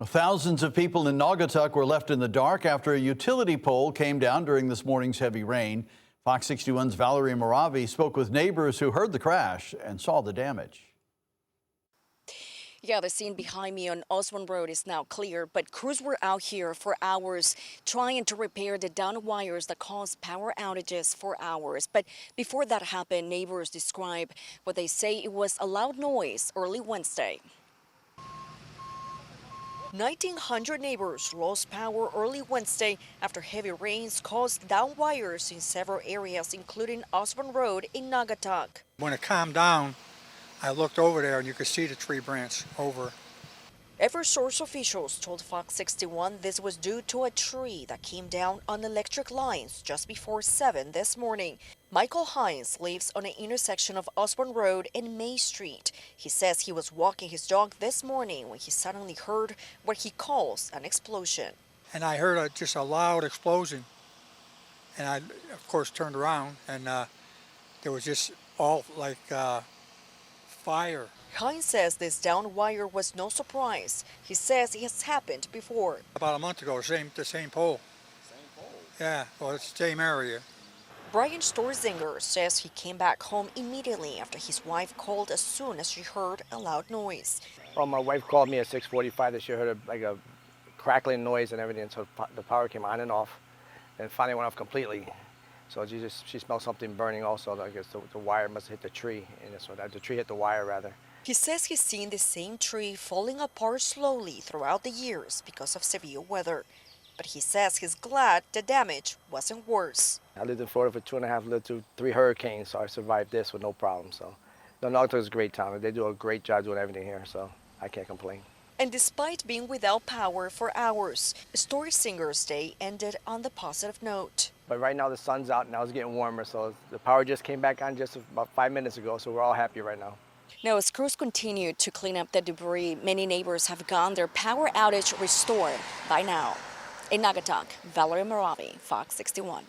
Thousands of people in Naugatuck were left in the dark after a utility pole came down during this morning's heavy rain. Fox 61's Valerie Moravi spoke with neighbors who heard the crash and saw the damage. Yeah, the scene behind me on Osborne Road is now clear, but crews were out here for hours trying to repair the downed wires that caused power outages for hours. But before that happened, neighbors describe what they say it was a loud noise early Wednesday. 1,900 neighbors lost power early Wednesday after heavy rains caused down wires in several areas, including Osborne Road in Naugatuck. When it calmed down, I looked over there and you could see the tree branch over. Eversource officials told Fox 61 this was due to a tree that came down on electric lines just before 7 this morning. Michael Hines lives on an intersection of Osborne Road and May Street. He says he was walking his dog this morning when he suddenly heard what he calls an explosion. And I heard just a loud explosion. And I, of course, turned around and there was just all like fire. Hines says this down wire was no surprise. He says it has happened before. About a month ago, the same pole. Same pole? Yeah, well, it's the same area. Brian Storzinger says he came back home immediately after his wife called as soon as she heard a loud noise. Well, my wife called me at 6:45 that she heard a crackling noise and everything, so the power came on and off, and finally went off completely. So she smelled something burning also. I guess the wire must have hit the tree, and so the tree hit the wire rather. He says he's seen the same tree falling apart slowly throughout the years because of severe weather. But he says he's glad the damage wasn't worse. I lived in Florida for 2.5, lived through 3 hurricanes, so I survived this with no problem. So, Naugatuck is a great town. They do a great job doing everything here, so I can't complain. And despite being without power for hours, Storzinger's day ended on the positive note. But right now the sun's out, now it's getting warmer, so the power just came back on just about 5 minutes ago, so we're all happy right now. Now, as crews continue to clean up the debris, many neighbors have gotten their power outage restored by now. In Naugatuck, Valerie Moravi, Fox 61.